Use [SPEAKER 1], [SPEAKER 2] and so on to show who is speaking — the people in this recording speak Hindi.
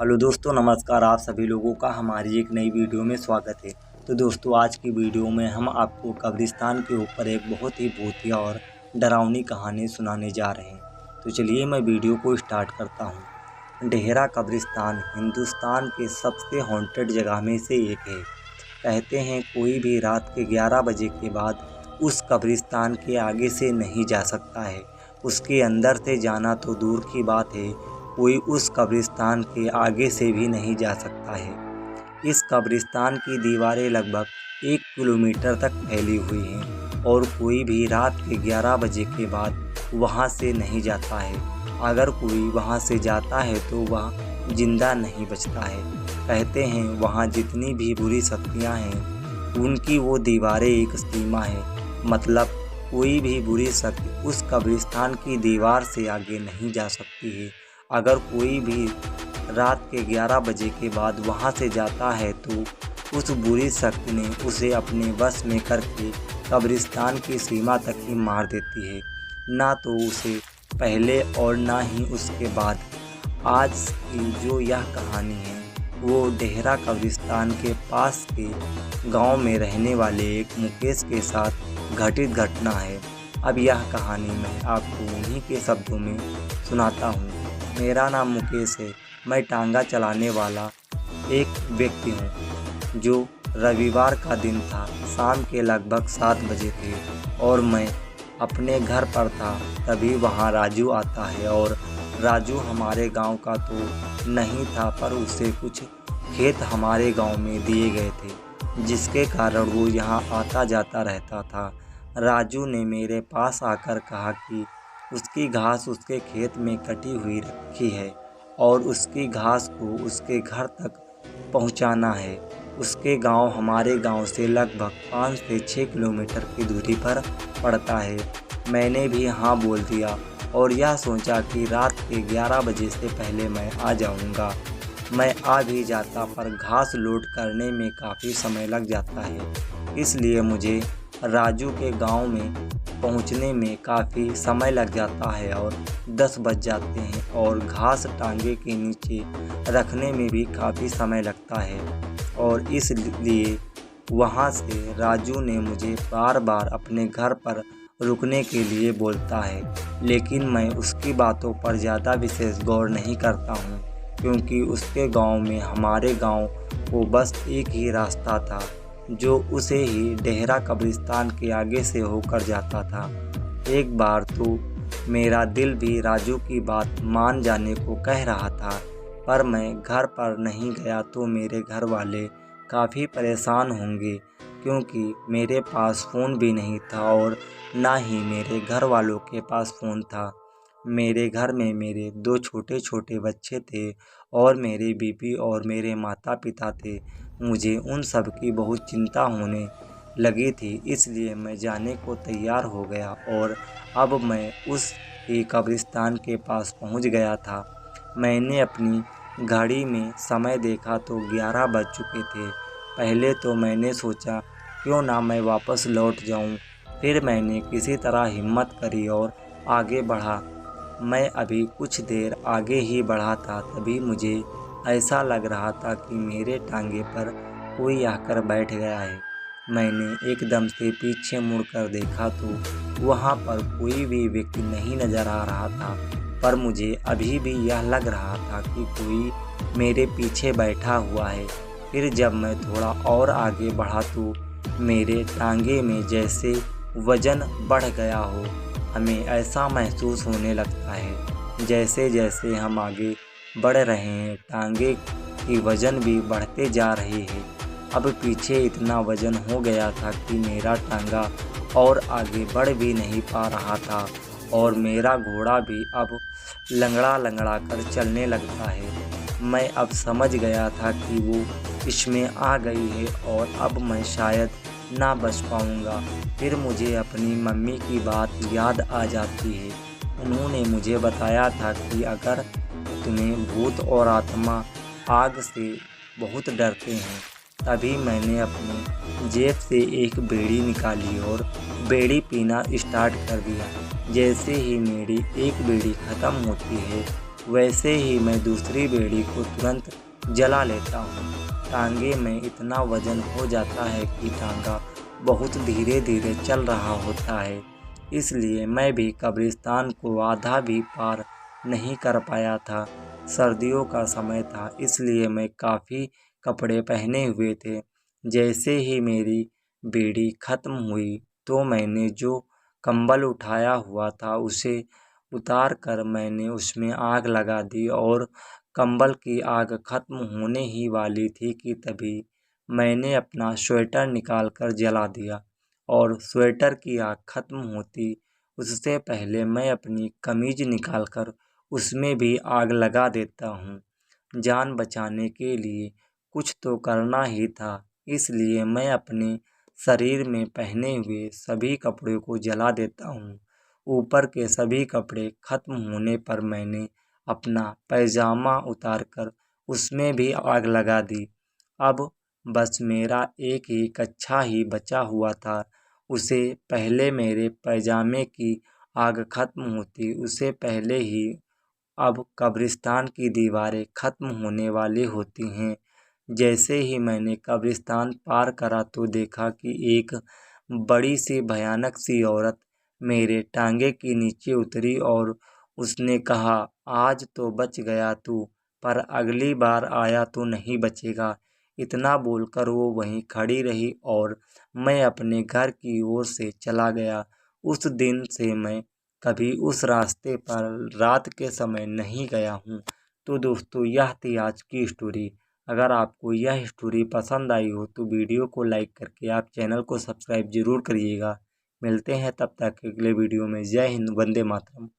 [SPEAKER 1] हेलो दोस्तों, नमस्कार। आप सभी लोगों का हमारी एक नई वीडियो में स्वागत है। तो दोस्तों, आज की वीडियो में हम आपको कब्रिस्तान के ऊपर एक बहुत ही भूतिया और डरावनी कहानी सुनाने जा रहे हैं। तो चलिए मैं वीडियो को स्टार्ट करता हूँ। डेहरा कब्रिस्तान हिंदुस्तान के सबसे हॉन्टेड जगह में से एक है। कहते हैं कोई भी रात के 11 बजे के बाद उस कब्रिस्तान के आगे से नहीं जा सकता है। उसके अंदर से जाना तो दूर की बात है, कोई उस कब्रिस्तान के आगे से भी नहीं जा सकता है। इस कब्रिस्तान की दीवारें लगभग 1 किलोमीटर तक फैली हुई हैं और कोई भी रात के 11 बजे के बाद वहां से नहीं जाता है। अगर कोई वहां से जाता है तो वह जिंदा नहीं बचता है। कहते हैं वहां जितनी भी बुरी शक्तियां हैं उनकी वो दीवारें एक सीमा है, मतलब कोई भी बुरी शक्ति उस कब्रिस्तान की दीवार से आगे नहीं जा सकती है। अगर कोई भी रात के 11 बजे के बाद वहां से जाता है तो उस बुरी शक्ति ने उसे अपने वश में करके कब्रिस्तान की सीमा तक ही मार देती है, ना तो उसे पहले और ना ही उसके बाद। आज की जो यह कहानी है वो डेहरा कब्रिस्तान के पास के गांव में रहने वाले एक मुकेश के साथ घटित घटना है। अब यह कहानी मैं आपको उन्हीं के शब्दों में सुनाता हूँ। मेरा नाम मुकेश है। मैं टांगा चलाने वाला एक व्यक्ति हूँ। जो रविवार का दिन था, शाम के लगभग 7 बजे थे और मैं अपने घर पर था। तभी वहाँ राजू आता है और राजू हमारे गांव का तो नहीं था, पर उसे कुछ खेत हमारे गांव में दिए गए थे, जिसके कारण वो यहाँ आता जाता रहता था। राजू ने मेरे पास आकर कहा कि उसकी घास उसके खेत में कटी हुई रखी है और उसकी घास को उसके घर तक पहुंचाना है। उसके गांव हमारे गांव से लगभग 5 से 6 किलोमीटर की दूरी पर पड़ता है। मैंने भी हाँ बोल दिया और यह सोचा कि रात के 11 बजे से पहले मैं आ जाऊंगा। मैं आ भी जाता, पर घास लोड करने में काफ़ी समय लग जाता है, इसलिए मुझे राजू के गांव में पहुंचने में काफ़ी समय लग जाता है और 10 बज जाते हैं और घास टांगे के नीचे रखने में भी काफ़ी समय लगता है। और इसलिए वहां से राजू ने मुझे बार बार अपने घर पर रुकने के लिए बोलता है, लेकिन मैं उसकी बातों पर ज़्यादा विशेष गौर नहीं करता हूँ, क्योंकि उसके गांव में हमारे गांव को बस एक ही रास्ता था, जो उसे ही डेहरा कब्रिस्तान के आगे से होकर जाता था। एक बार तो मेरा दिल भी राजू की बात मान जाने को कह रहा था, पर मैं घर पर नहीं गया तो मेरे घर वाले काफ़ी परेशान होंगे, क्योंकि मेरे पास फ़ोन भी नहीं था और ना ही मेरे घर वालों के पास फ़ोन था। मेरे घर में मेरे 2 छोटे छोटे बच्चे थे और मेरी बीवी और मेरे माता पिता थे। मुझे उन सब की बहुत चिंता होने लगी थी, इसलिए मैं जाने को तैयार हो गया और अब मैं उस ही कब्रिस्तान के पास पहुंच गया था। मैंने अपनी घड़ी में समय देखा तो 11 बज चुके थे। पहले तो मैंने सोचा क्यों ना मैं वापस लौट जाऊं, फिर मैंने किसी तरह हिम्मत करी और आगे बढ़ा। मैं अभी कुछ देर आगे ही बढ़ा था, तभी मुझे ऐसा लग रहा था कि मेरे टांगे पर कोई आकर बैठ गया है। मैंने एकदम से पीछे मुड़कर देखा तो वहाँ पर कोई भी व्यक्ति नहीं नज़र आ रहा था, पर मुझे अभी भी यह लग रहा था कि कोई मेरे पीछे बैठा हुआ है। फिर जब मैं थोड़ा और आगे बढ़ा तो मेरे टांगे में जैसे वज़न बढ़ गया हो। हमें ऐसा महसूस होने लगता है जैसे जैसे हम आगे बढ़ रहे हैं टांगे की वज़न भी बढ़ते जा रही है। अब पीछे इतना वज़न हो गया था कि मेरा टांगा और आगे बढ़ भी नहीं पा रहा था और मेरा घोड़ा भी अब लंगड़ा लंगड़ा कर चलने लगता है। मैं अब समझ गया था कि वो इसमें आ गई है और अब मैं शायद ना बच पाऊँगा। फिर मुझे अपनी मम्मी की बात याद आ जाती है। उन्होंने मुझे बताया था कि अगर तुम्हें भूत और आत्मा आग से बहुत डरते हैं। तभी मैंने अपनी जेब से एक बीड़ी निकाली और बीड़ी पीना स्टार्ट कर दिया। जैसे ही मेरी एक बीड़ी ख़त्म होती है वैसे ही मैं दूसरी बेड़ी को तुरंत जला लेता हूँ। टांगे में इतना वजन हो जाता है कि टांगा बहुत धीरे धीरे चल रहा होता है, इसलिए मैं भी कब्रिस्तान को आधा भी पार नहीं कर पाया था। सर्दियों का समय था, इसलिए मैं काफ़ी कपड़े पहने हुए थे। जैसे ही मेरी बीड़ी खत्म हुई तो मैंने जो कंबल उठाया हुआ था उसे उतार कर मैंने उसमें आग लगा दी और कंबल की आग खत्म होने ही वाली थी कि तभी मैंने अपना स्वेटर निकाल कर जला दिया। और स्वेटर की आग खत्म होती उससे पहले मैं अपनी कमीज निकाल कर उसमें भी आग लगा देता हूँ। जान बचाने के लिए कुछ तो करना ही था, इसलिए मैं अपने शरीर में पहने हुए सभी कपड़ों को जला देता हूँ। ऊपर के सभी कपड़े खत्म होने पर मैंने अपना पैजामा उतार कर उसमें भी आग लगा दी। अब बस मेरा एक ही कच्छा ही बचा हुआ था। उसे पहले मेरे पैजामे की आग खत्म होती उससे पहले ही अब कब्रिस्तान की दीवारें खत्म होने वाली होती हैं। जैसे ही मैंने कब्रिस्तान पार करा तो देखा कि एक बड़ी सी भयानक सी औरत मेरे टांगे के नीचे उतरी और उसने कहा, आज तो बच गया तू, पर अगली बार आया तो नहीं बचेगा। इतना बोलकर वो वहीं खड़ी रही और मैं अपने घर की ओर से चला गया। उस दिन से मैं कभी उस रास्ते पर रात के समय नहीं गया हूँ। तो दोस्तों, यह थी आज की स्टोरी। अगर आपको यह स्टोरी पसंद आई हो तो वीडियो को लाइक करके आप चैनल को सब्सक्राइब जरूर करिएगा। मिलते हैं तब तक अगले वीडियो में। जय हिंद, वंदे मातरम।